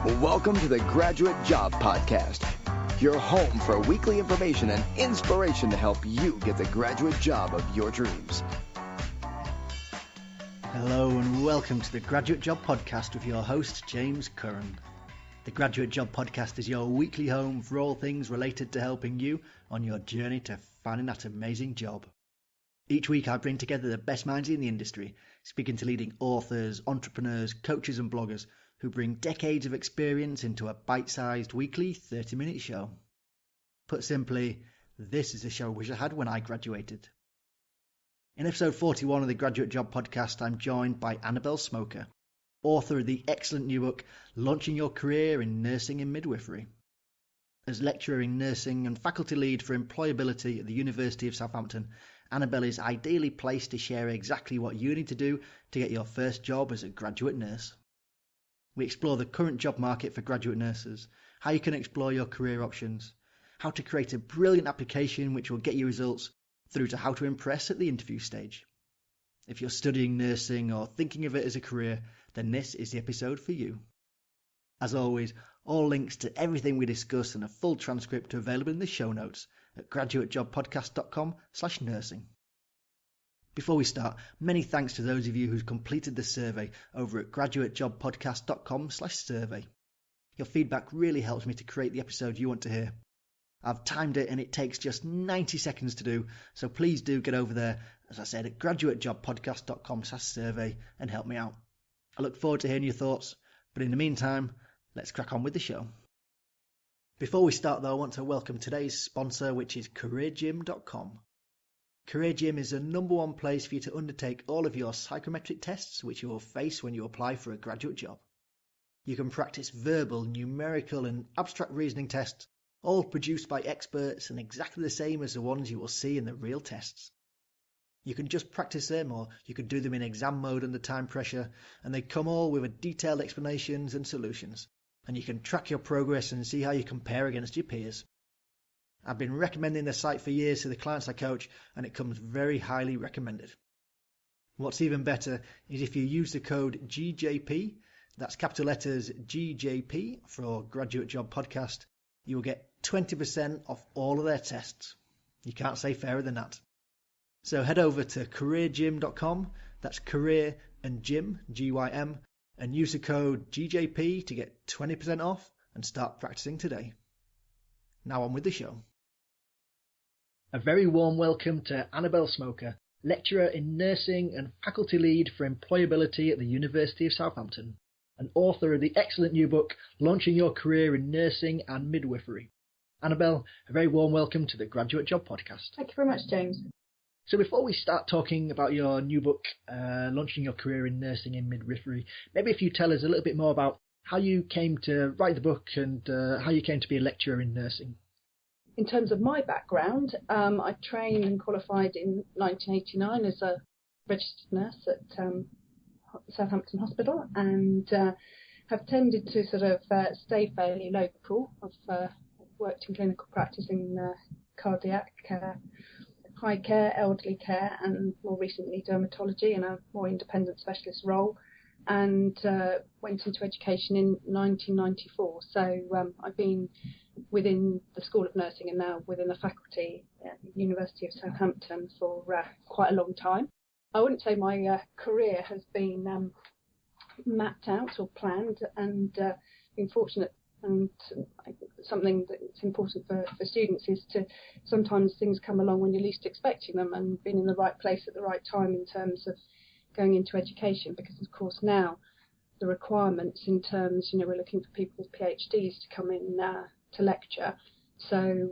Welcome to the Graduate Job Podcast, your home for weekly information and inspiration to help you get the graduate job of your dreams. Hello and welcome to the Graduate Job Podcast with your host, James Curran. The Graduate Job Podcast is your weekly home for all things related to helping you on your journey to finding that amazing job. Each week I bring together the best minds in the industry, speaking to leading authors, entrepreneurs, coaches and bloggers who bring decades of experience into a bite-sized weekly 30-minute show. Put simply, this is the show I wish I had when I graduated. In episode 41 of the Graduate Job Podcast, I'm joined by Annabel Smoker, author of the excellent new book, Launching Your Career in Nursing and Midwifery. As lecturer in nursing and faculty lead for employability at the University of Southampton, Annabel is ideally placed to share exactly what you need to do to get your first job as a graduate nurse. We explore the current job market for graduate nurses, how you can explore your career options, how to create a brilliant application which will get you results, through to how to impress at the interview stage. If you're studying nursing or thinking of it as a career, then this is the episode for you. As always, all links to everything we discuss and a full transcript are available in the show notes at graduatejobpodcast.com/nursing. Before we start, many thanks to those of you who've completed the survey over at graduatejobpodcast.com/survey. Your feedback really helps me to create the episode you want to hear. I've timed it and it takes just 90 seconds to do, so please do get over there, as I said, at graduatejobpodcast.com/survey and help me out. I look forward to hearing your thoughts, but in the meantime, let's crack on with the show. Before we start though, I want to welcome today's sponsor, which is careergym.com. CareerGym is the number one place for you to undertake all of your psychometric tests which you will face when you apply for a graduate job. You can practice verbal, numerical and abstract reasoning tests, all produced by experts and exactly the same as the ones you will see in the real tests. You can just practice them, or you can do them in exam mode under time pressure, and they come all with detailed explanations and solutions, and you can track your progress and see how you compare against your peers. I've been recommending the site for years to the clients I coach, and it comes very highly recommended. What's even better is if you use the code GJP, that's capital letters GJP for Graduate Job Podcast, you will get 20% off all of their tests. You can't say fairer than that. So head over to careergym.com, that's career and gym, G-Y-M, and use the code GJP to get 20% off and start practicing today. Now on with the show. A very warm welcome to Annabel Smoker, lecturer in nursing and faculty lead for employability at the University of Southampton, and author of the excellent new book, Launching Your Career in Nursing and Midwifery. Annabel, a very warm welcome to the Graduate Job Podcast. Thank you very much, James. So before we start talking about your new book, Launching Your Career in Nursing and Midwifery, maybe if you tell us a little bit more about how you came to write the book and how you came to be a lecturer in nursing. In terms of my background, I trained and qualified in 1989 as a registered nurse at Southampton Hospital, and have tended to sort of stay fairly local. I've worked in clinical practice in cardiac care, high care, elderly care, and more recently dermatology in a more independent specialist role, and went into education in 1994. So I've been within the School of Nursing and now within the faculty at the University of Southampton for quite a long time. I wouldn't say my career has been mapped out or planned, and been fortunate, and I think something that's important for students is to sometimes things come along when you're least expecting them, and being in the right place at the right time in terms of going into education, because of course now the requirements in terms, we're looking for people with PhDs to come in to lecture. So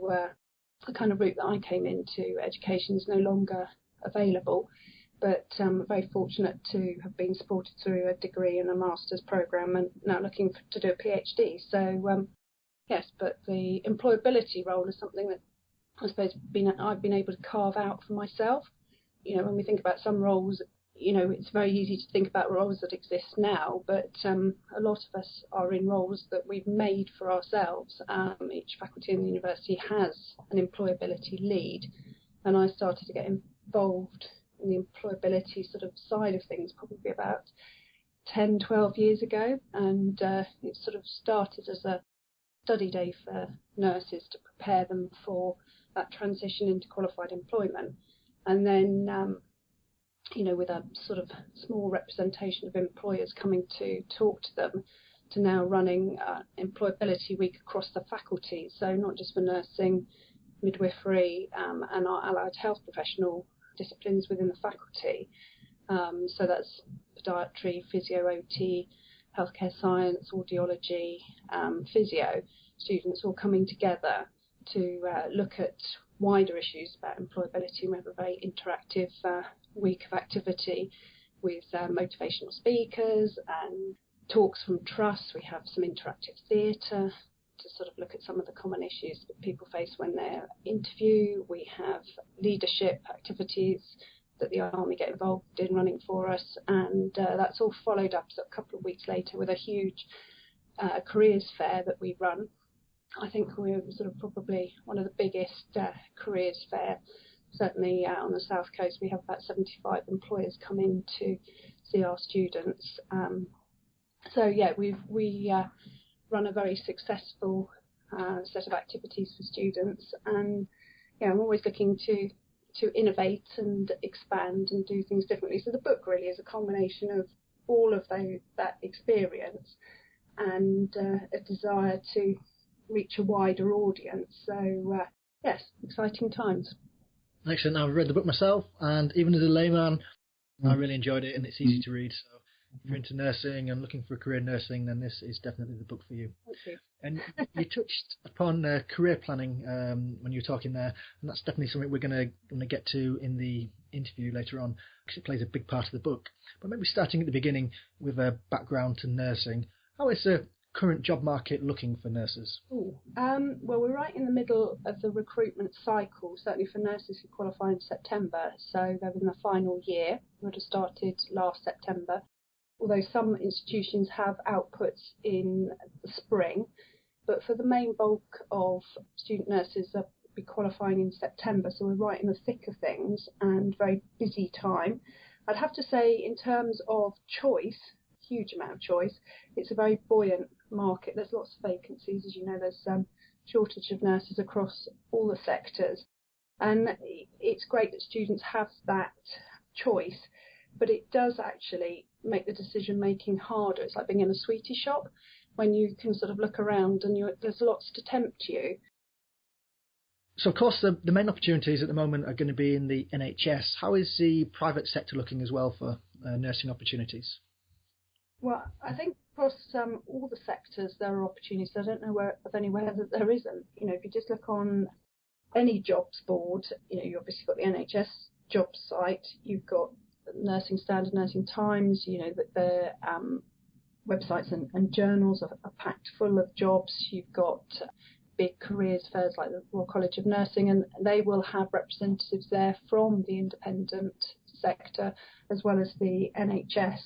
the kind of route that I came into education is no longer available, but I'm very fortunate to have been supported through a degree and a master's programme, and now looking to do a PhD. So yes, but the employability role is something that I suppose I've been able to carve out for myself. When we think about some roles, it's very easy to think about roles that exist now, but a lot of us are in roles that we've made for ourselves. Each faculty in the university has an employability lead, and I started to get involved in the employability sort of side of things probably about 10, 12 years ago, and it sort of started as a study day for nurses to prepare them for that transition into qualified employment. And then, with a sort of small representation of employers coming to talk to them, to now running employability week across the faculty. So not just for nursing, midwifery, and our allied health professional disciplines within the faculty. So that's podiatry, physio, OT, healthcare science, audiology, physio students all coming together to look at wider issues about employability. We have a very interactive week of activity with motivational speakers and talks from trusts. We have some interactive theatre to sort of look at some of the common issues that people face when they're interview. We have leadership activities that the Army get involved in running for us, and that's all followed up a couple of weeks later with a huge careers fair that we run. I think we're sort of probably one of the biggest careers fair. Certainly on the South Coast, we have about 75 employers come in to see our students. So yeah, we run a very successful set of activities for students, and I'm always looking to innovate and expand and do things differently. So the book really is a combination of all of that experience and a desire to reach a wider audience. So yes, exciting times. Excellent. I've read the book myself, and even as a layman, I really enjoyed it, and it's easy to read. So if you're into nursing and looking for a career in nursing, then this is definitely the book for you. Thank you. And you touched upon career planning when you were talking there, and that's definitely something we're going to get to in the interview later on, because it plays a big part of the book. But maybe starting at the beginning with a background to nursing, how is the current job market looking for nurses? Well, we're right in the middle of the recruitment cycle, certainly for nurses who qualify in September. So they're in the final year, would have started last September. Although some institutions have outputs in the spring, but for the main bulk of student nurses, they'll be qualifying in September. So we're right in the thick of things and very busy time. I'd have to say, in terms of choice, huge amount of choice, it's a very buoyant market. There's lots of vacancies, as you know. There's shortage of nurses across all the sectors, and it's great that students have that choice, but it does actually make the decision making harder. It's like being in a sweetie shop when you can sort of look around and there's lots to tempt you. So of course the main opportunities at the moment are going to be in the NHS. How is the private sector looking as well for nursing opportunities? Well, I think across all the sectors there are opportunities. I don't know of anywhere that there isn't. If you just look on any jobs board, you obviously got the NHS jobs site, you've got Nursing Standard, Nursing Times, that their websites and journals are packed full of jobs. You've got big careers fairs like the Royal College of Nursing, and they will have representatives there from the independent sector as well as the NHS.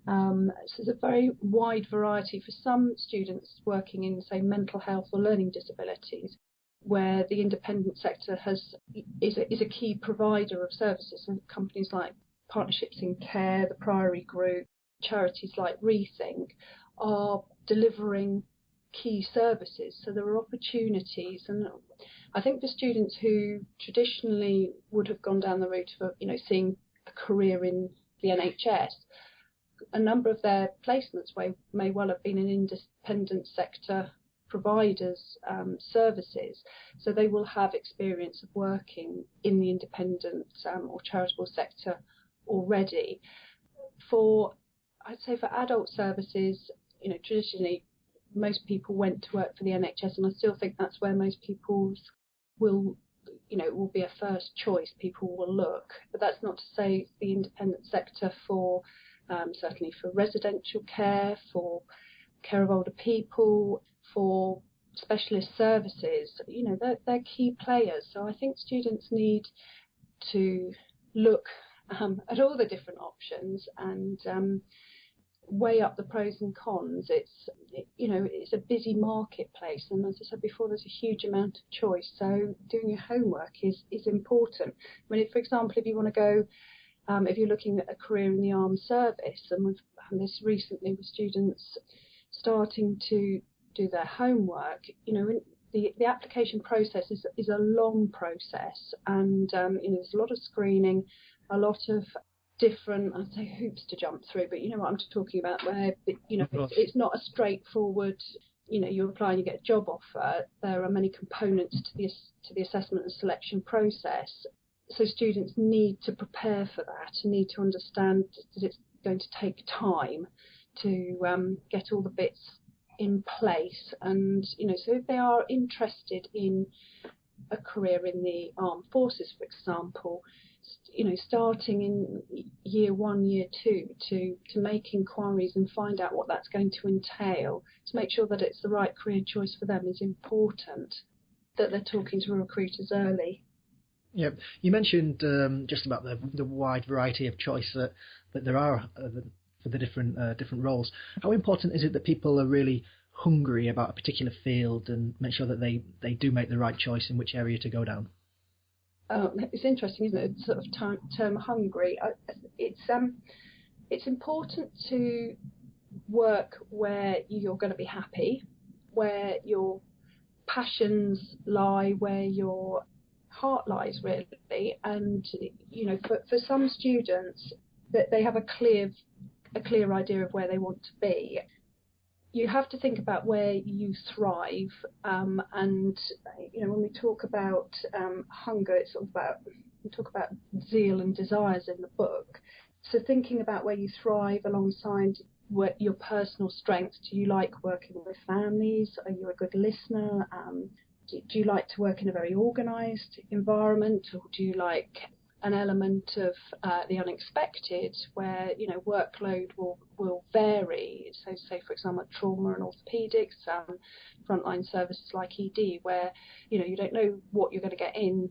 So there's a very wide variety for some students working in, say, mental health or learning disabilities, where the independent sector is a key provider of services, and companies like Partnerships in Care, the Priory Group, charities like Rethink are delivering key services. So there are opportunities, and I think for students who traditionally would have gone down the route of seeing a career in the NHS, a number of their placements may well have been in independent sector providers' services, so they will have experience of working in the independent or charitable sector already. I'd say for adult services, traditionally most people went to work for the NHS, and I still think that's where most people will be a first choice. People will look, but that's not to say the independent sector for certainly for residential care, for care of older people, for specialist services, they're key players. So I think students need to look at all the different options and weigh up the pros and cons. It's a busy marketplace, and as I said before, there's a huge amount of choice. So doing your homework is important. I mean, for example, if you want to go If you're looking at a career in the armed service, and we've done this recently with students starting to do their homework, the application process is a long process, and there's a lot of screening, a lot of different, I'd say, hoops to jump through, but you know what I'm talking about, where it's not a straightforward, you apply and you get a job offer. There are many components to the assessment and selection process. So students need to prepare for that, need to understand that it's going to take time to get all the bits in place. And, so if they are interested in a career in the armed forces, for example, starting in year 1, year 2 to make inquiries and find out what that's going to entail, to make sure that it's the right career choice for them, is important, that they're talking to recruiters early. Yeah, you mentioned just about the wide variety of choice that there are for the different roles. How important is it that people are really hungry about a particular field and make sure that they do make the right choice in which area to go down? It's interesting, isn't it? Sort of term hungry. It's important to work where you're going to be happy, where your passions lie, where your heart lies, really. And for some students, that they have a clear idea of where they want to be. You have to think about where you thrive, and when we talk about hunger, it's sort of we talk about zeal and desires in the book. So thinking about where you thrive alongside your personal strengths. Do you like working with families? Are you a good listener? Do you like to work in a very organised environment, or do you like an element of the unexpected, where workload will vary? So, say for example, trauma and orthopaedics, frontline services like ED, where you don't know what you're going to get in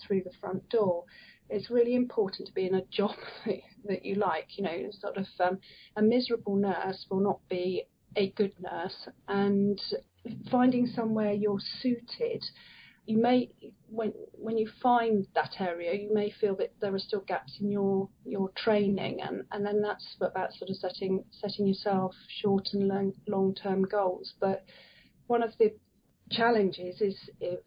through the front door. It's really important to be in a job that you like. Sort of a miserable nurse will not be a good nurse, and finding somewhere you're suited. You may, when you find that area, you may feel that there are still gaps in your training, and then that's about sort of setting yourself short and long-term goals. But one of the challenges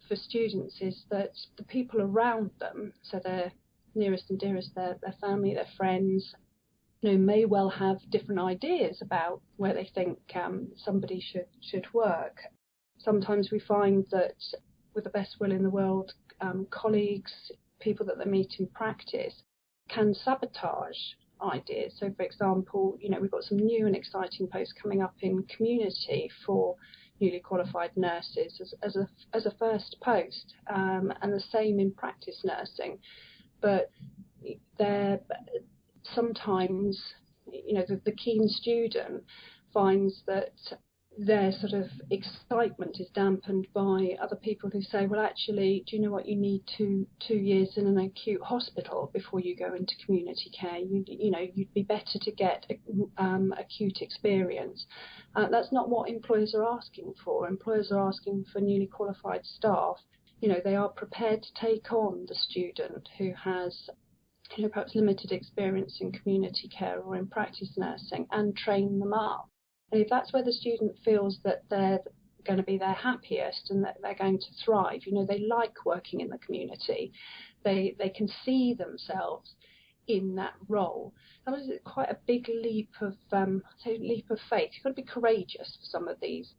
for students is that the people around them, so their nearest and dearest, their family, their friends, may well have different ideas about where they think somebody should work. Sometimes we find that, with the best will in the world, colleagues, people that they meet in practice, can sabotage ideas. So, for example, we've got some new and exciting posts coming up in community for newly qualified nurses as a first post, and the same in practice nursing. But they're sometimes, the keen student finds that their sort of excitement is dampened by other people who say, well, actually, do you know what, you need two years in an acute hospital before you go into community care. You'd be better to get acute experience. That's not what employers are asking for. Employers are asking for newly qualified staff. They are prepared to take on the student who has perhaps limited experience in community care or in practice nursing, and train them up. And if that's where the student feels that they're going to be their happiest and that they're going to thrive, they like working in the community, they can see themselves in that role. That was quite a big leap of leap of faith. You've got to be courageous for some of these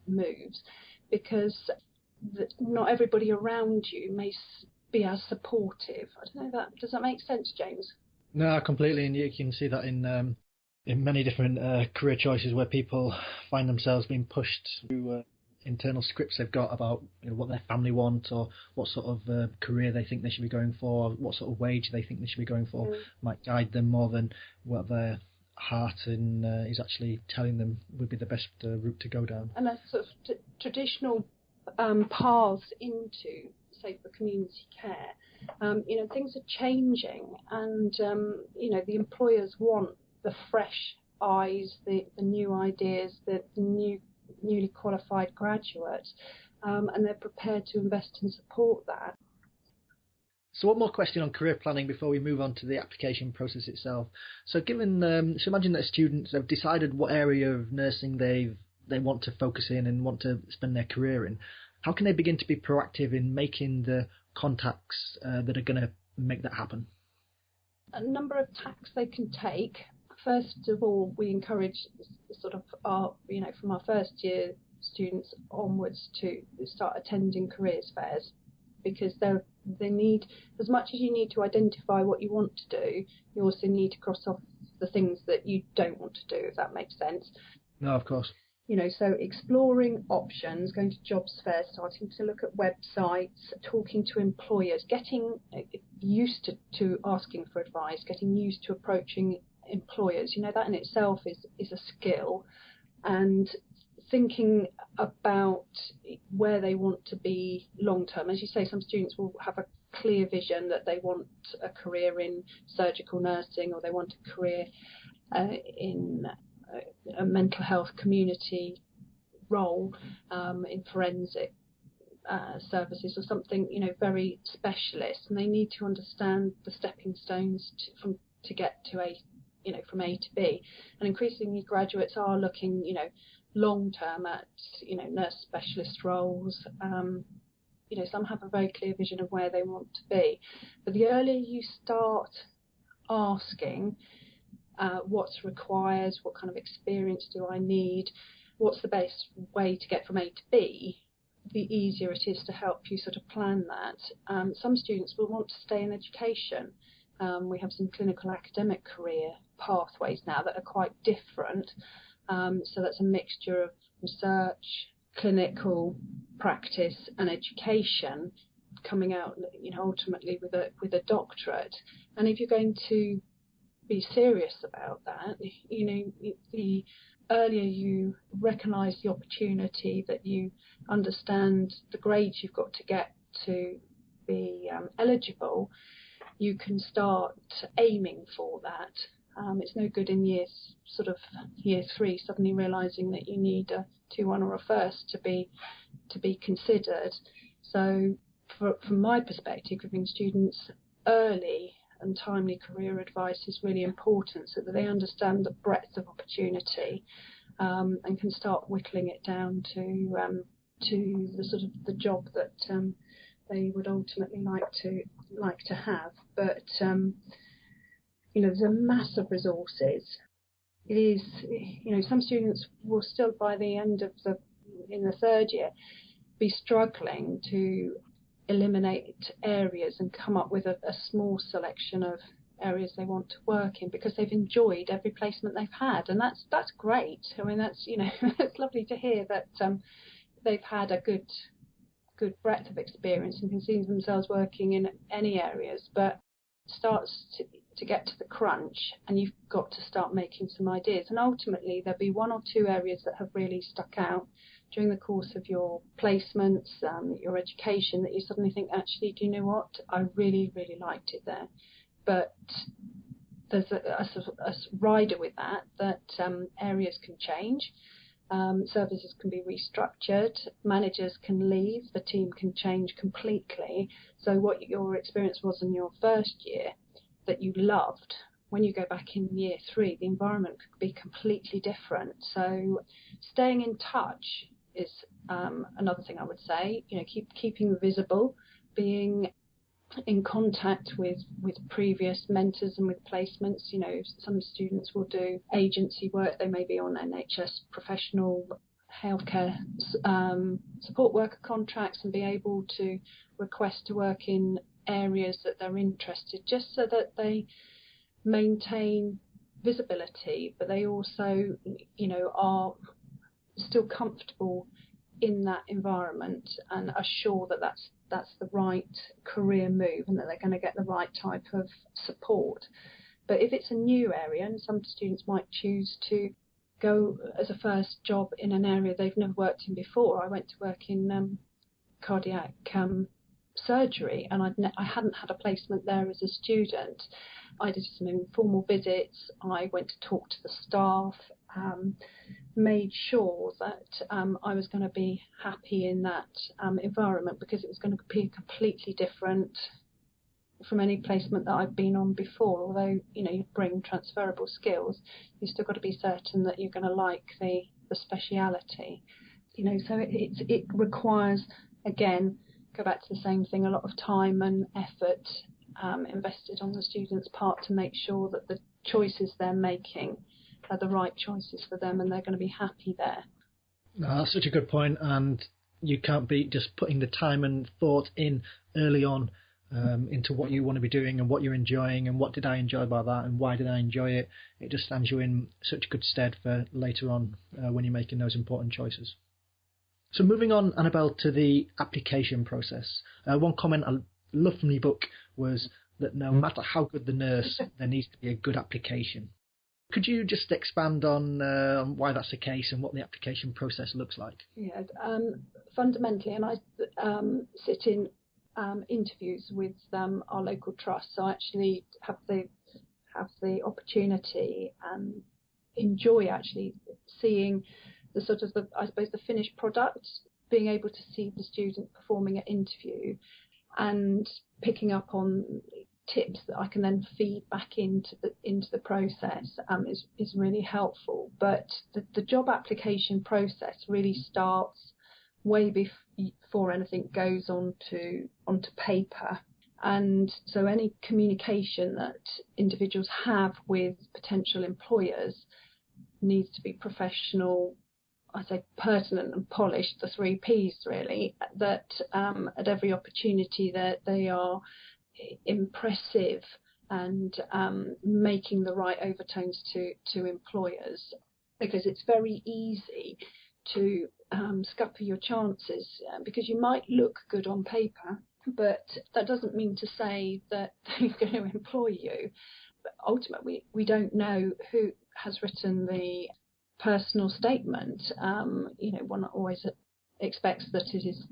moves, because not everybody around you may be as supportive. I don't know, does that make sense, James? No, completely, and you can see that in many different career choices where people find themselves being pushed through internal scripts they've got about what their family want, or what sort of career they think they should be going for, what sort of wage they think they should be going for, might guide them more than what their heart is actually telling them would be the best route to go down. And a sort of traditional paths into, say, for community care, things are changing, and the employers want the fresh eyes, the new ideas, the newly qualified graduates, and they're prepared to invest and support that. So one more question on career planning before we move on to the application process itself. So so imagine that students have decided what area of nursing they want to focus in and want to spend their career in. How can they begin to be proactive in making the contacts that are going to make that happen? A number of tacks they can take. First of all, we encourage sort of from our first year students onwards to start attending careers fairs, because they need, as much as you need to identify what you want to do, you also need to cross off the things that you don't want to do, if that makes sense. No, of course. So exploring options, going to jobs fairs, starting to look at websites, talking to employers, getting used to asking for advice, getting used to approaching employers. That in itself is a skill, and thinking about where they want to be long term. As you say, some students will have a clear vision that they want a career in surgical nursing, or they want a career in a mental health community role, in forensic services, or something very specialist, and they need to understand the stepping stones to get to from A to B. And increasingly graduates are looking long term at nurse specialist roles. Some have a very clear vision of where they want to be, but the earlier you start asking what's required, what kind of experience do I need, what's the best way to get from A to B, the easier it is to help you sort of plan that. Some students will want to stay in education. We have some clinical academic career pathways now that are quite different. So that's a mixture of research, clinical practice and education, coming out ultimately with a doctorate. And if you're going to be serious about that, the earlier you recognise the opportunity, that you understand the grades you've got to get to be eligible, you can start aiming for that. It's no good in year 3 suddenly realising that you need a 2-1 or a first to be considered. So from my perspective, giving students early and timely career advice is really important, so that they understand the breadth of opportunity, and can start whittling it down to the sort of the job that they would ultimately like to have. But there's a mass of resources. It is, some students will still, by the end of in the third year, be struggling to eliminate areas and come up with a small selection of areas they want to work in, because they've enjoyed every placement they've had, and that's great. I mean, that's it's lovely to hear that they've had a good breadth of experience and can see themselves working in any areas. But it starts to get to the crunch, and you've got to start making some ideas, and ultimately there'll be 1 or 2 areas that have really stuck out during the course of your placements, your education, that you suddenly think, actually, do you know what, I really, really liked it there. But there's a rider with that areas can change, services can be restructured, managers can leave, the team can change completely. So what your experience was in your first year that you loved, when you go back in year 3, the environment could be completely different. So staying in touch is another thing I would say. Keeping visible, being in contact with previous mentors and with placements. Some students will do agency work. They may be on NHS professional healthcare support worker contracts and be able to request to work in areas that they're interested, just so that they maintain visibility, but they also are still comfortable in that environment and are sure that that's the right career move and that they're going to get the right type of support. But if it's a new area, and some students might choose to go as a first job in an area they've never worked in before. I went to work in cardiac surgery, and I hadn't had a placement there as a student. I did some informal visits. I went to talk to the staff, made sure that I was going to be happy in that environment, because it was going to be a completely different from any placement that I've been on before. Although, you bring transferable skills, you've still got to be certain that you're going to like the speciality. So it requires, again, go back to the same thing, a lot of time and effort invested on the student's part to make sure that the choices they're making are the right choices for them and they're going to be happy there. That's such a good point, and you can't be just putting the time and thought in early on into what you want to be doing and what you're enjoying and what did I enjoy about that and why did I enjoy it. It just stands you in such good stead for later on when you're making those important choices. So moving on, Annabel, to the application process. One comment I loved from your book was that no matter how good the nurse, there needs to be a good application. Could you just expand on why that's the case and what the application process looks like? Yeah, fundamentally, and I sit in interviews with our local trust, so I actually have the opportunity and enjoy actually seeing the sort of I suppose the finished product, being able to see the student performing at interview and picking up on tips that I can then feed back into the process is really helpful. But the job application process really starts way before anything goes onto paper. And so any communication that individuals have with potential employers needs to be professional, I say pertinent and polished, the 3 Ps really, that at every opportunity that they are impressive and making the right overtones to employers, because it's very easy to scupper your chances because you might look good on paper, but that doesn't mean to say that they're going to employ you. But ultimately, we don't know who has written the personal statement. One always expects that it is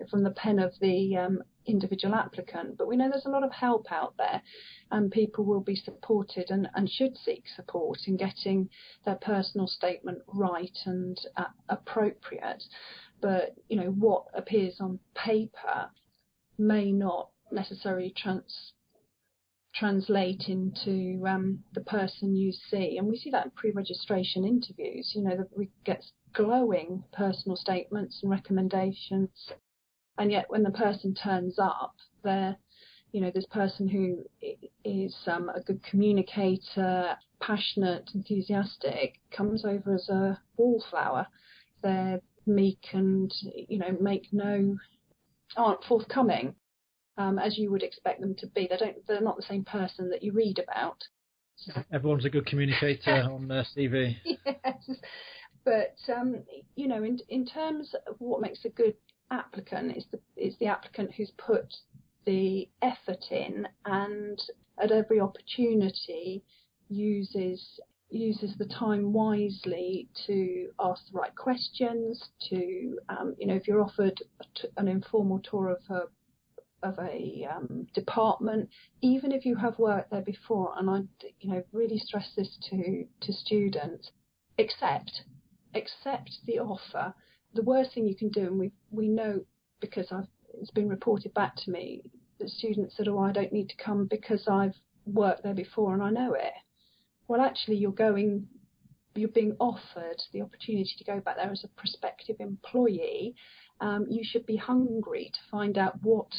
from the pen of the individual applicant, but we know there's a lot of help out there, and people will be supported and should seek support in getting their personal statement right and appropriate. But what appears on paper may not necessarily translate into the person you see, and we see that in pre-registration interviews. That we get glowing personal statements and recommendations, and yet when the person turns up, they're this person who is a good communicator, passionate, enthusiastic, comes over as a wallflower. They're meek and aren't forthcoming as you would expect them to be. They're not the same person that you read about. Everyone's a good communicator on their CV. Yes, but in terms of what makes a good applicant is the applicant who's put the effort in and at every opportunity uses the time wisely to ask the right questions, to if you're offered an informal tour of a department, even if you have worked there before, and I really stress this to students, accept the offer. The worst thing you can do, and we know because it's been reported back to me that students said, I don't need to come because I've worked there before and I know it. Well, actually, you're being offered the opportunity to go back there as a prospective employee. You should be hungry to find out what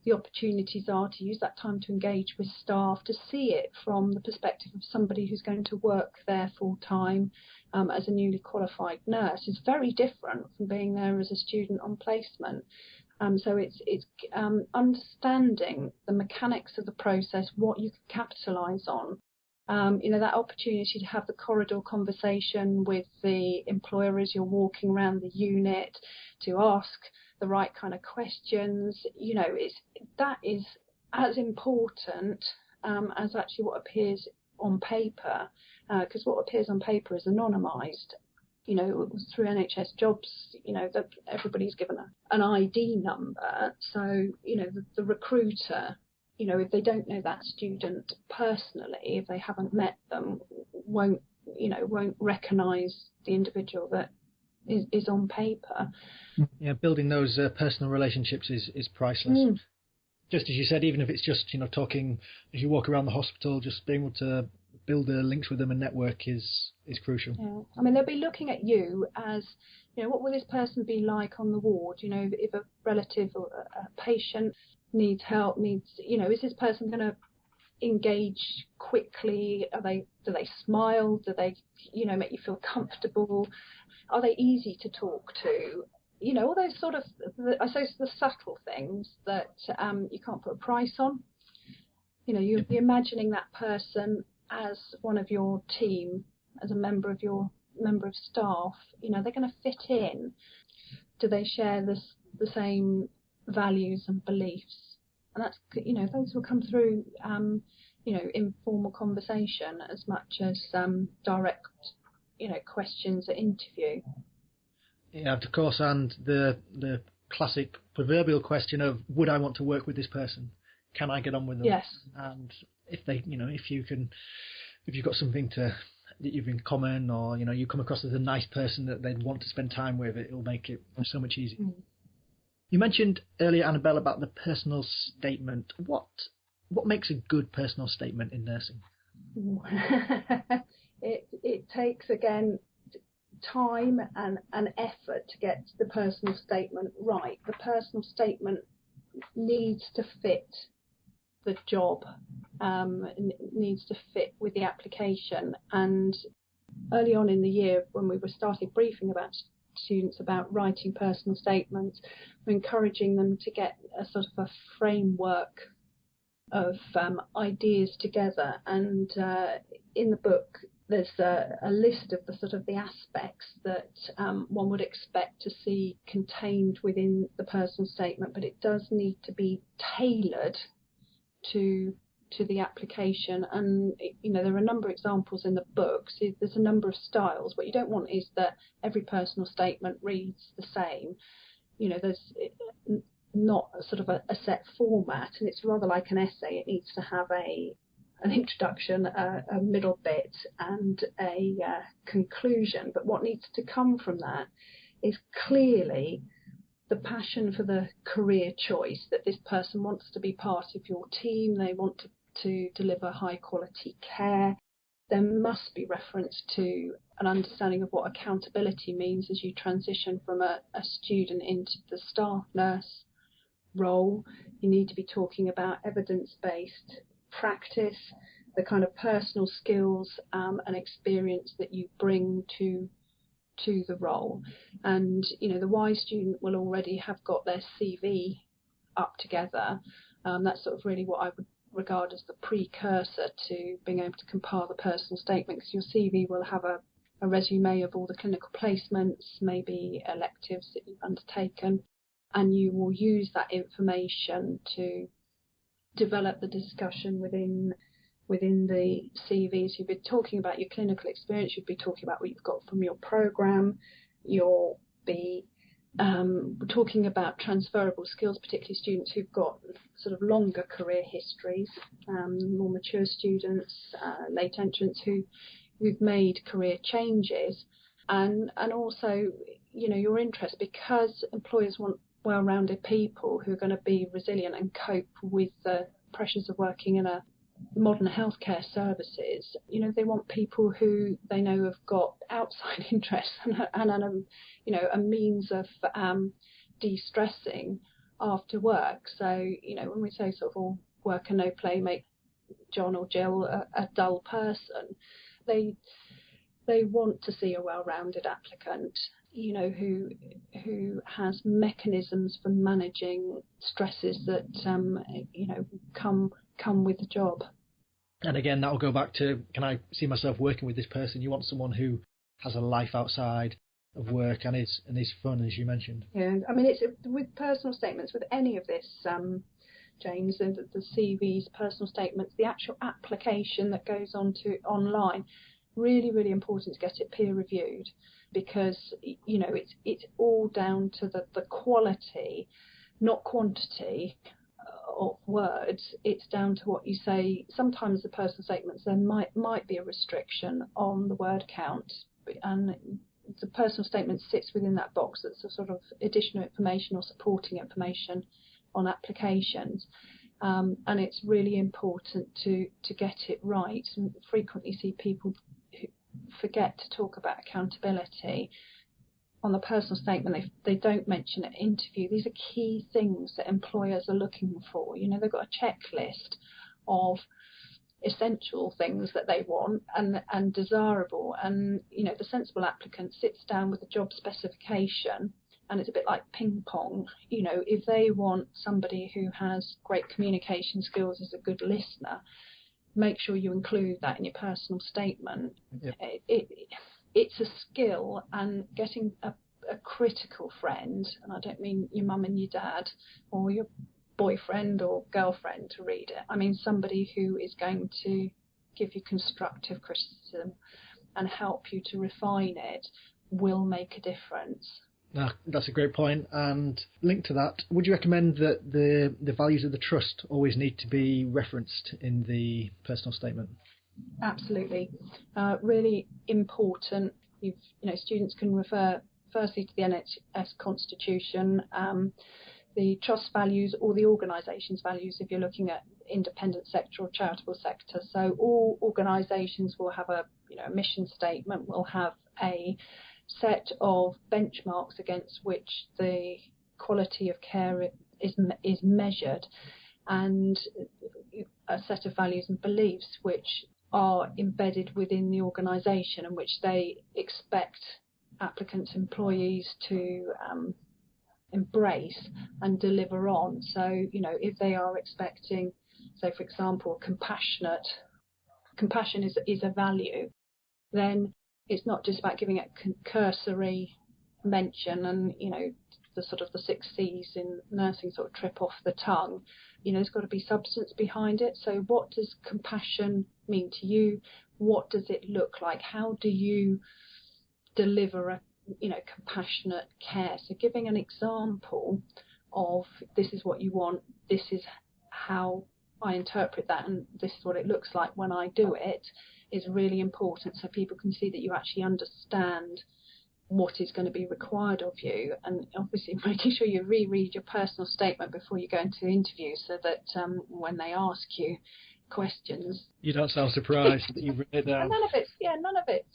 the opportunities are, to use that time to engage with staff, to see it from the perspective of somebody who's going to work there full time as a newly qualified nurse. Is very different from being there as a student on placement. So it's understanding the mechanics of the process, what you can capitalise on. That opportunity to have the corridor conversation with the employer as you're walking around the unit, to ask the right kind of questions. That is as important as actually what appears on paper, because what appears on paper is anonymised. Through NHS jobs, that everybody's given an ID number. So, the recruiter, if they don't know that student personally, if they haven't met them, won't recognise the individual that is on paper. Yeah, building those personal relationships is priceless. just as you said, even if it's just, talking as you walk around the hospital, just being able to build links with them and network is crucial. Yeah. I mean, they'll be looking at you as, what will this person be like on the ward? If a relative or a patient needs help, is this person going to engage quickly? Do they smile? Do they, make you feel comfortable? Are they easy to talk to? All those sort of, I suppose, the subtle things that you can't put a price on. You're imagining that person as one of your team, as a member of staff. They're going to fit in. Do they share the same values and beliefs? And that's, those will come through, informal conversation as much as direct, questions at interview. Yeah, of course, and the classic proverbial question of, would I want to work with this person? Can I get on with them? Yes. And if they, if you've got something that you've in common, or you come across as a nice person that they'd want to spend time with, it will make it so much easier. Mm. You mentioned earlier, Annabel, about the personal statement. What makes a good personal statement in nursing? It takes, again, time and effort to get the personal statement right. The personal statement needs to fit the job, needs to fit with the application. And early on in the year, when we were starting briefing about students about writing personal statements, we're encouraging them to get a sort of a framework of ideas together. And in the book, there's a list of the sort of the aspects that one would expect to see contained within the personal statement, but it does need to be tailored to the application. And there are a number of examples in the book. So there's a number of styles. What you don't want is that every personal statement reads the same. There's not a sort of a set format, and it's rather like an essay. It needs to have an introduction, a middle bit, and a conclusion. But what needs to come from that is clearly the passion for the career choice, that this person wants to be part of your team, they want to deliver high quality care. There must be reference to an understanding of what accountability means as you transition from a student into the staff nurse role. You need to be talking about evidence-based practice, the kind of personal skills and experience that you bring to the role. And the Y student will already have got their CV up together. That's sort of really what I would regard as the precursor to being able to compile the personal statement, because your CV will have a resume of all the clinical placements, maybe electives that you've undertaken, and you will use that information to develop the discussion within the CVs. You'll be talking about your clinical experience, you'll be talking about what you've got from your program, you'll be talking about transferable skills, particularly students who've got sort of longer career histories, more mature students, late entrants who've made career changes, and also your interest, because employers want well-rounded people who are going to be resilient and cope with the pressures of working in a modern healthcare services. They want people who they know have got outside interests and a means of de-stressing after work. So when we say sort of all work and no play make John or Jill a dull person, they want to see a well-rounded applicant, who has mechanisms for managing stresses that come with the job. And again, that will go back to, can I see myself working with this person? You want someone who has a life outside of work and is fun, as you mentioned. Yeah, I mean, it's with personal statements, with any of this, James, and the CVs, personal statements, the actual application that goes on to online, really, really important to get it peer reviewed, because it's all down to the quality, not quantity of words. It's down to what you say. Sometimes the personal statements, there might be a restriction on the word count, and the personal statement sits within that box that's a sort of additional information or supporting information on applications. And it's really important to get it right. And frequently see people who forget to talk about accountability. On the personal statement, they don't mention an interview. These are key things that employers are looking for. They've got a checklist of essential things that they want and desirable. And, the sensible applicant sits down with the job specification, and it's a bit like ping pong. If they want somebody who has great communication skills, is a good listener, make sure you include that in your personal statement. Yep. It's a skill, and getting a critical friend, and I don't mean your mum and your dad or your boyfriend or girlfriend to read it. I mean somebody who is going to give you constructive criticism and help you to refine it will make a difference. That's a great point. And linked to that, would you recommend that the values of the trust always need to be referenced in the personal statement? Absolutely. Really important. Students can refer firstly to the NHS Constitution, the trust values or the organisation's values if you're looking at independent sector or charitable sector. So all organisations will have a mission statement, will have a set of benchmarks against which the quality of care is measured, and a set of values and beliefs which are embedded within the organisation and which they expect applicants, employees to embrace and deliver on. So, if they are expecting, say, for example, compassion is a value, then it's not just about giving it cursory mention and, the sort of the 6 C's in nursing sort of trip off the tongue. There's got to be substance behind it. So what does compassion mean to you? What does it look like? How do you deliver a compassionate care? So giving an example of this is what you want, this is how I interpret that, and this is what it looks like when I do it, is really important, so people can see that you actually understand what is going to be required of you. And obviously making sure you reread your personal statement before you go into the interview, so that when they ask you questions, you don't sound surprised that you've written it down. None of it.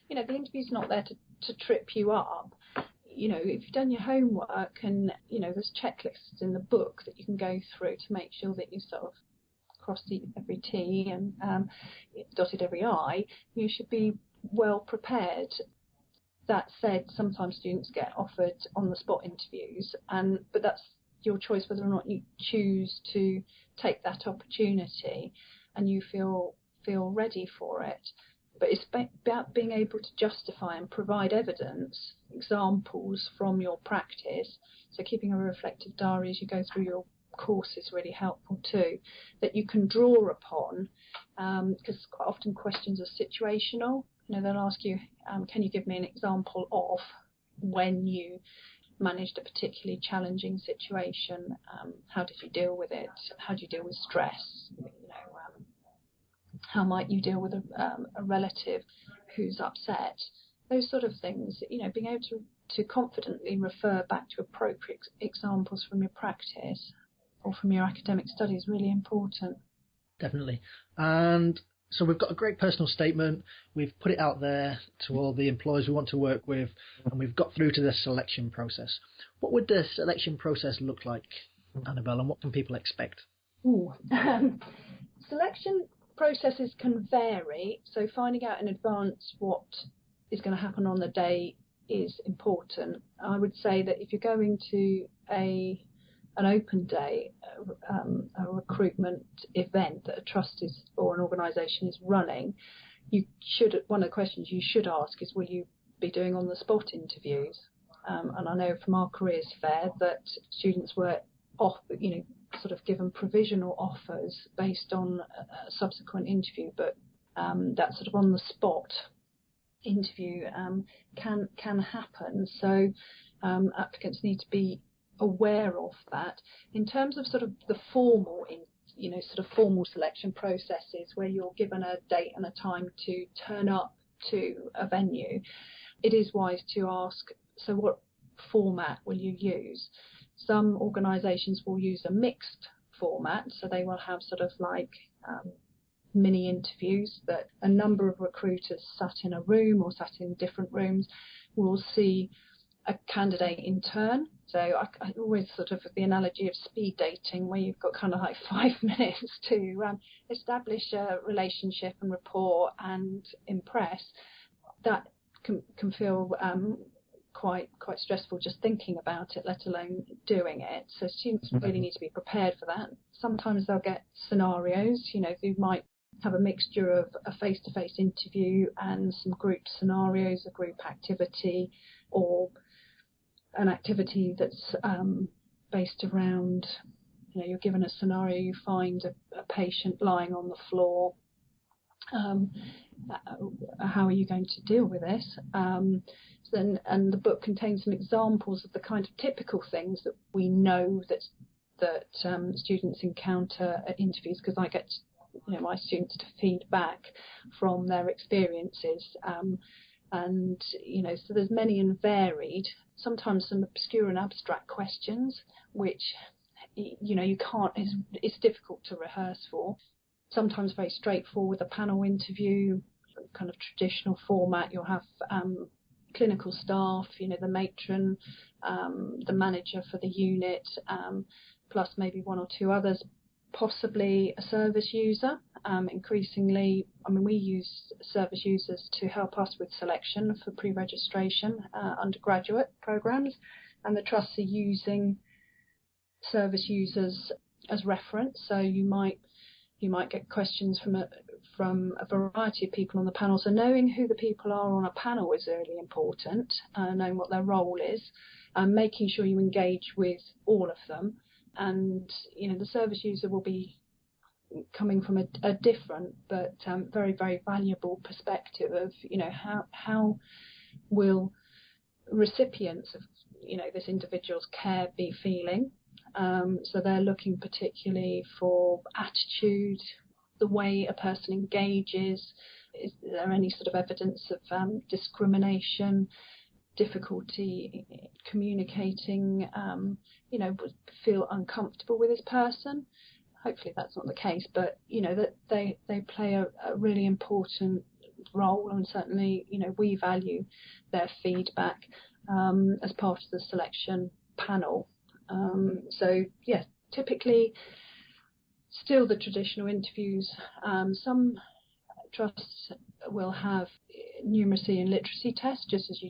The interview's not there to trip you up. If you've done your homework, and there's checklists in the book that you can go through to make sure that you sort of crossed every T and dotted every I, you should be well prepared. That said, sometimes students get offered on-the-spot interviews, but that's your choice whether or not you choose to take that opportunity and you feel ready for it. But it's about being able to justify and provide evidence, examples from your practice. So keeping a reflective diary as you go through your course is really helpful too, that you can draw upon, because quite often questions are situational. They'll ask you, can you give me an example of when you managed a particularly challenging situation? How did you deal with it? How do you deal with stress? How might you deal with a relative who's upset? Those sort of things. Being able to confidently refer back to appropriate examples from your practice or from your academic study is really important. Definitely. And so we've got a great personal statement. We've put it out there to all the employers we want to work with, and we've got through to the selection process. What would the selection process look like, Annabel, and what can people expect? Selection processes can vary, so finding out in advance what is going to happen on the day is important. I would say that if you're going to an open day, a recruitment event that a trust is or an organisation is running, one of the questions you should ask is, will you be doing on the spot interviews? And I know from our careers fair that students were sort of given provisional offers based on a subsequent interview, but that sort of on the spot interview can happen. So applicants need to be aware of that. In terms of sort of the formal selection processes where you're given a date and a time to turn up to a venue, it is wise to ask, so what format will you use? Some organisations will use a mixed format. So they will have sort of like mini interviews that a number of recruiters sat in a room or sat in different rooms will see a candidate in turn. So I always sort of the analogy of speed dating, where you've got kind of like 5 minutes to establish a relationship and rapport and impress. That can feel quite stressful just thinking about it, let alone doing it. So students really need to be prepared for that. Sometimes they'll get scenarios, who might have a mixture of a face-to-face interview and some group scenarios, a group activity, or an activity that's based around, you're given a scenario, you find a patient lying on the floor. How are you going to deal with this? And the book contains some examples of the kind of typical things that we know that students encounter at interviews, because I get my students to feed back from their experiences, and so there's many and varied, sometimes some obscure and abstract questions which you can't, it's difficult to rehearse for. Sometimes very straightforward, a panel interview, kind of traditional format. You'll have clinical staff, the matron, the manager for the unit, plus maybe one or two others, possibly a service user. Increasingly, we use service users to help us with selection for pre-registration undergraduate programs, and the trusts are using service users as reference. So you might get questions from a variety of people on the panel. So knowing who the people are on a panel is really important, knowing what their role is, and making sure you engage with all of them. And the service user will be coming from a different but very, very valuable perspective of how will recipients of this individual's care be feeling. So they're looking particularly for attitude, the way a person engages. Is there any sort of evidence of discrimination, difficulty communicating, feel uncomfortable with this person? Hopefully that's not the case, but that they play a really important role, and certainly we value their feedback as part of the selection panel. So yes, typically still the traditional interviews. Some trusts will have numeracy and literacy tests, just as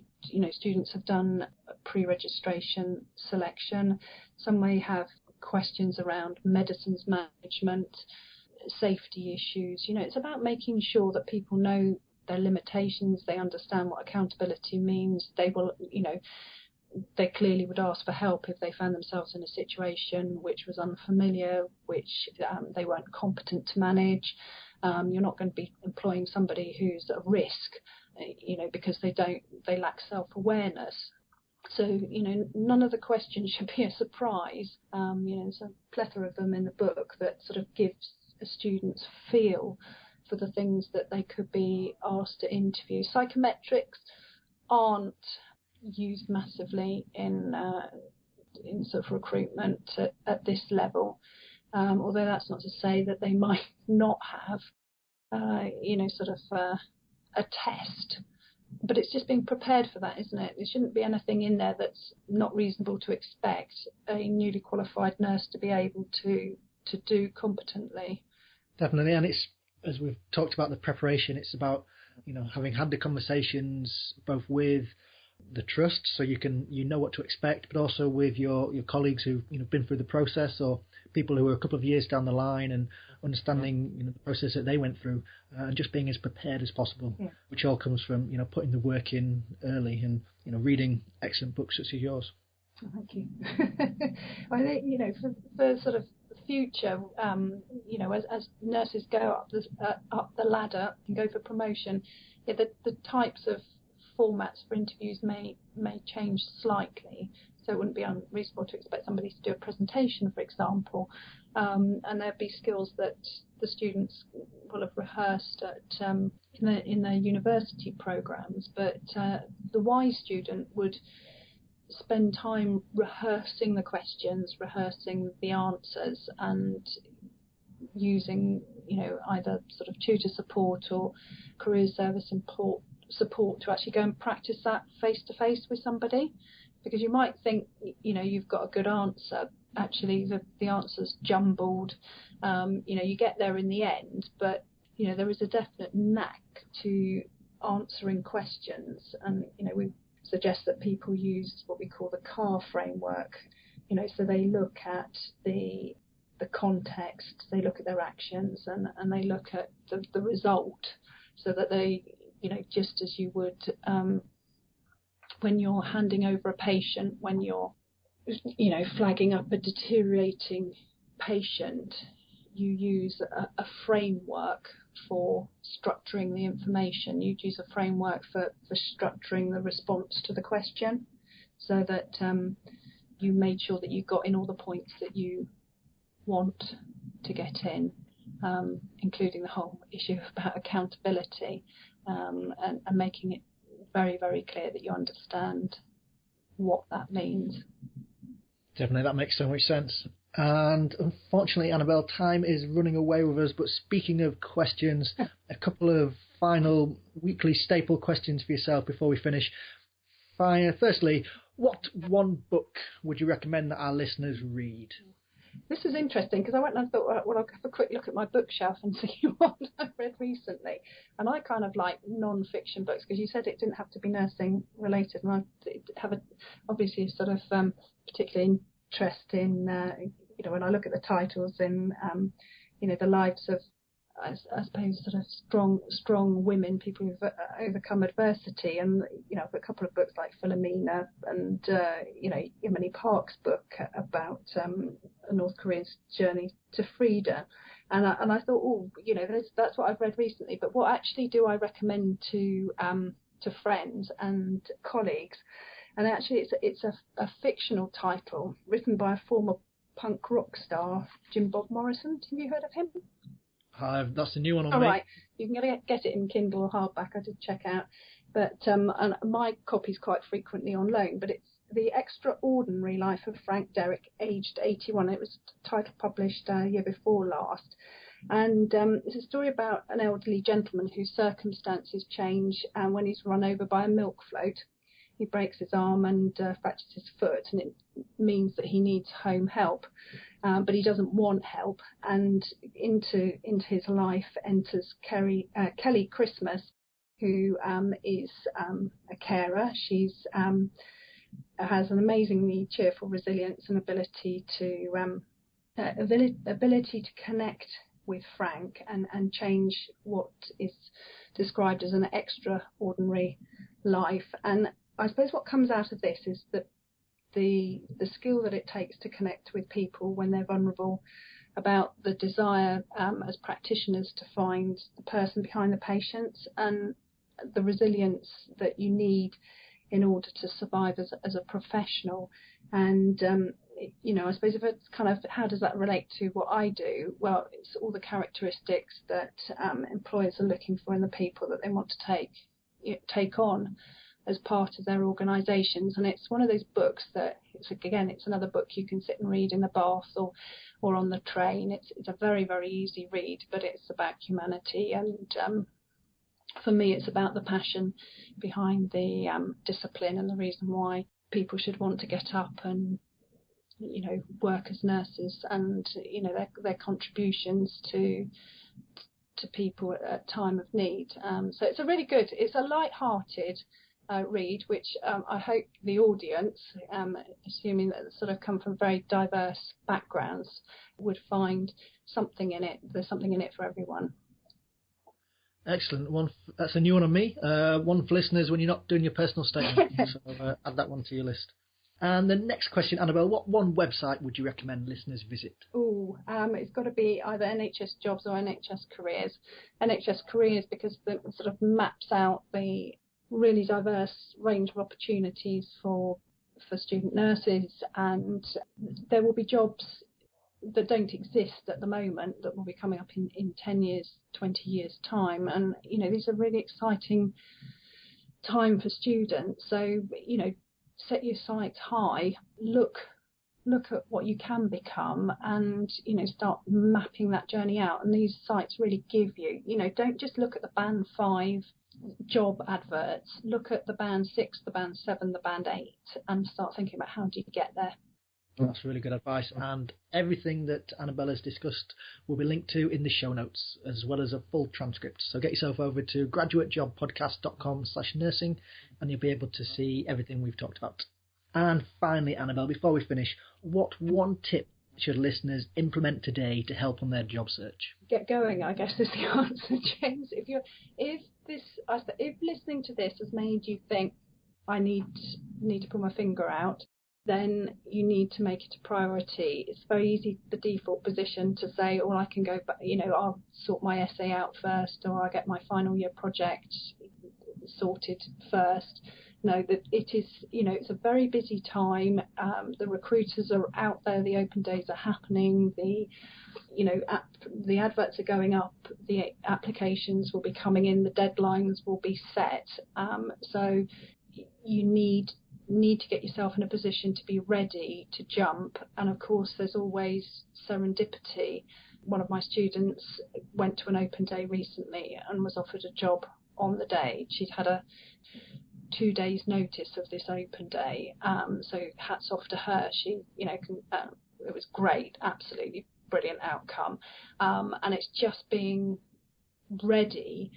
students have done pre-registration selection. Some may have questions around medicines management, safety issues. It's about making sure that people know their limitations, they understand what accountability means. They will, they clearly would ask for help if they found themselves in a situation which was unfamiliar, which they weren't competent to manage. You're not going to be employing somebody who's at risk, because they lack self-awareness. So, none of the questions should be a surprise. There's a plethora of them in the book that sort of gives a student's feel for the things that they could be asked to interview. Psychometrics aren't used massively in sort of recruitment at this level, although that's not to say that they might not have, sort of a test. But it's just being prepared for that, isn't it? There shouldn't be anything in there that's not reasonable to expect a newly qualified nurse to be able to do competently. Definitely, and it's, as we've talked about the preparation, it's about having had the conversations both with the trust, so you know what to expect, but also with your colleagues who've been through the process, or people who are a couple of years down the line, and understanding the process that they went through, and just being as prepared as possible. Yeah. Which all comes from putting the work in early, and reading excellent books such as yours. Oh, thank you. I think for sort of the future, as nurses go up the ladder and go for promotion, the types of formats for interviews may change slightly. So it wouldn't be unreasonable to expect somebody to do a presentation, for example, and there'd be skills that the students will have rehearsed in their university programs. But the wise student would spend time rehearsing the questions, rehearsing the answers, and using, either sort of tutor support or career service support to actually go and practice that face to face with somebody. Because you might think, you've got a good answer. Actually, the answer's jumbled. You get there in the end, but, there is a definite knack to answering questions. And, we suggest that people use what we call the CAR framework. So they look at the context, they look at their actions, and they look at the result, so that they, just as you would when you're handing over a patient, when you're, flagging up a deteriorating patient, you use a framework for structuring the information. You'd use a framework for structuring the response to the question, so that you made sure that you got in all the points that you want to get in, including the whole issue about accountability, and making it very, very clear that you understand what that means. Definitely, that makes so much sense. And unfortunately, Annabel, time is running away with us. But speaking of questions, a couple of final weekly staple questions for yourself before we finish. Firstly, what one book would you recommend that our listeners read? This is interesting, because I went and I thought, well, I'll have a quick look at my bookshelf and see what I've read recently. And I kind of like non-fiction books, because you said it didn't have to be nursing related. And I have obviously sort of particular interest in, when I look at the titles in, the lives of, I suppose, sort of strong women, people who've overcome adversity. And, I've got a couple of books like Philomena and, Emily Park's book about North Korea's journey to freedom. And I thought, that's what I've read recently. But what actually do I recommend to friends and colleagues? And actually, it's a fictional title written by a former punk rock star, Jim Bob Morrison. Have you heard of him? That's a new one on me. All right, you can get it in Kindle or hardback. I did check out, but and my copy's quite frequently on loan. But it's The Extraordinary Life of Frank Derrick, aged 81. It was title published year before last, and it's a story about an elderly gentleman whose circumstances change, and when he's run over by a milk float, he breaks his arm and fractures his foot, and it means that he needs home help. But he doesn't want help, and into his life enters Kelly Christmas, who is a carer. She's has an amazingly cheerful resilience and ability to connect with Frank and change what is described as an extraordinary life. And I suppose what comes out of this is that the skill that it takes to connect with people when they're vulnerable, about the desire as practitioners to find the person behind the patients, and the resilience that you need in order to survive as a professional. And I suppose if it's kind of, how does that relate to what I do? Well, it's all the characteristics that employers are looking for in the people that they want to take on as part of their organisations. And it's one of those books that, it's another book you can sit and read in the bath or on the train. It's a very, very easy read, but it's about humanity. And for me, it's about the passion behind the discipline and the reason why people should want to get up and, work as nurses, and, their contributions to people at time of need. So it's it's a light-hearted read, which I hope the audience, assuming that sort of come from very diverse backgrounds, would find something in it. There's something in it for everyone. Excellent. That's a new one on me. One for listeners when you're not doing your personal statement. So add that one to your list. And the next question, Annabel, what one website would you recommend listeners visit? It's got to be either NHS Jobs or NHS Careers. NHS Careers, because it sort of maps out the really diverse range of opportunities for student nurses, and there will be jobs that don't exist at the moment that will be coming up in 10 years, 20 years time. And, these are really exciting time for students. So, set your sights high, look at what you can become, and start mapping that journey out. And these sites really give you, don't just look at the band 5 job adverts, look at the band 6, the band 7, the band 8, and start thinking about how do you get there. That's really good advice, and everything that Annabel has discussed will be linked to in the show notes, as well as a full transcript. So get yourself over to graduatejobpodcast.com/nursing and you'll be able to see everything we've talked about. And finally, Annabel, before we finish, what one tip should listeners implement today to help on their job search? Get going, I guess, is the answer, James. If listening to this has made you think I need to pull my finger out, then you need to make it a priority. It's very easy, the default position, to say, oh, I can go, but I'll sort my essay out first, or I'll get my final year project sorted first. No, that it is, it's a very busy time. The recruiters are out there, the open days are happening, the adverts are going up, the applications will be coming in, the deadlines will be set. So you need to get yourself in a position to be ready to jump. And of course, there's always serendipity. One of my students went to an open day recently and was offered a job on the day. She'd had a 2 days notice of this open day, so hats off to her. She it was great, absolutely brilliant outcome, and it's just being ready,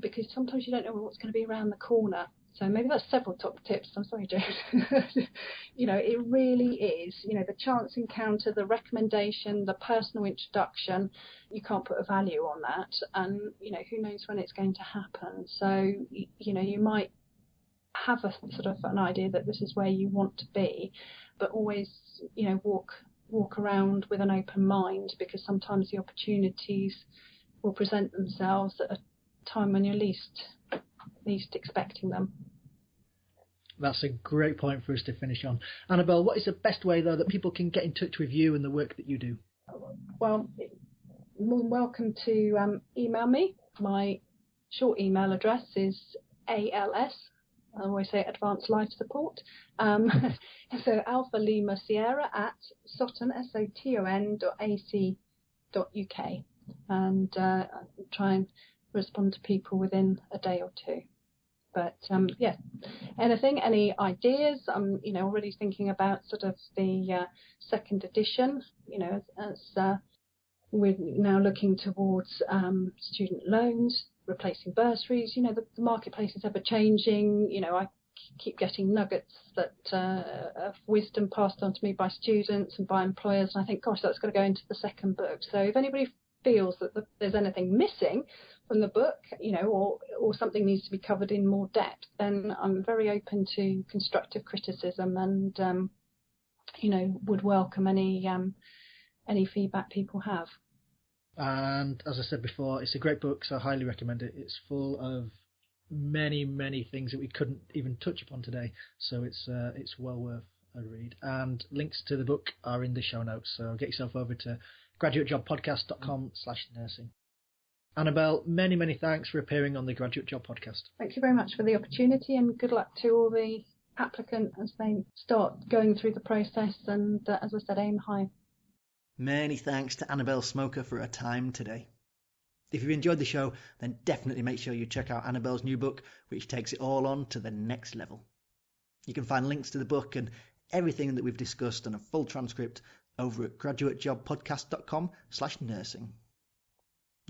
because sometimes you don't know what's going to be around the corner. So maybe that's several top tips. I'm sorry, James. It really is, the chance encounter, the recommendation, the personal introduction. You can't put a value on that, and who knows when it's going to happen. So you might have a sort of an idea that this is where you want to be, but always walk around with an open mind, because sometimes the opportunities will present themselves at a time when you're least expecting them. That's a great point for us to finish on. Annabel, what is the best way, though, that people can get in touch with you and the work that you do? Well, more than welcome to email me. My short email address is ALS, I always say Advanced Life Support. So Alpha Lima Sierra at Soton, SOTON.ac.uk, and try and respond to people within a day or two. But any ideas? I'm already thinking about sort of the second edition. As we're now looking towards student loans, replacing bursaries. The marketplace is ever changing. I keep getting nuggets of wisdom passed on to me by students and by employers, and I think, gosh, that's got to go into the second book. So if anybody feels that there's anything missing from the book, or something needs to be covered in more depth, then I'm very open to constructive criticism, and would welcome any feedback people have. And as I said before, it's a great book, so I highly recommend it. It's full of many, many things that we couldn't even touch upon today, so it's well worth a read. And links to the book are in the show notes, so get yourself over to graduatejobpodcast.com/nursing. Annabel, many, many thanks for appearing on the Graduate Job Podcast. Thank you very much for the opportunity, and good luck to all the applicants as they start going through the process, and as I said, aim high. Many thanks to Annabel Smoker for her time today. If you've enjoyed the show, then definitely make sure you check out Annabel's new book, which takes it all on to the next level. You can find links to the book and everything that we've discussed and a full transcript over at graduatejobpodcast.com/nursing.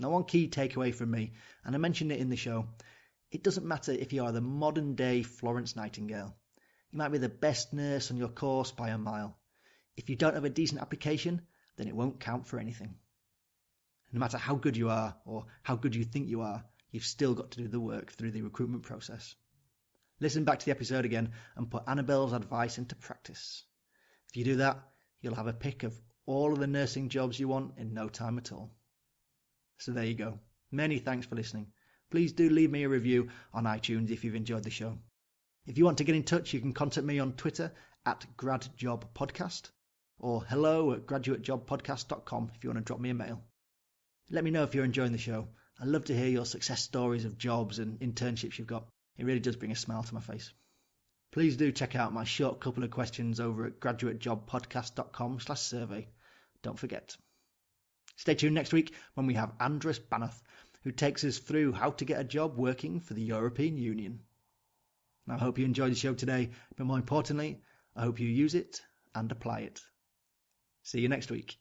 Now, one key takeaway from me, and I mentioned it in the show, it doesn't matter if you are the modern day Florence Nightingale. You might be the best nurse on your course by a mile. If you don't have a decent application, then it won't count for anything. No matter how good you are, or how good you think you are, you've still got to do the work through the recruitment process. Listen back to the episode again and put Annabel's advice into practice. If you do that, you'll have a pick of all of the nursing jobs you want in no time at all. So there you go. Many thanks for listening. Please do leave me a review on iTunes if you've enjoyed the show. If you want to get in touch, you can contact me on Twitter at gradjobpodcast, or hello@graduatejobpodcast.com if you want to drop me a mail. Let me know if you're enjoying the show. I'd love to hear your success stories of jobs and internships you've got. It really does bring a smile to my face. please do check out my short couple of questions over at graduatejobpodcast.com/survey. Don't forget. Stay tuned next week when we have Andres Banath, who takes us through how to get a job working for the European Union. I hope you enjoyed the show today, but more importantly, I hope you use it and apply it. See you next week.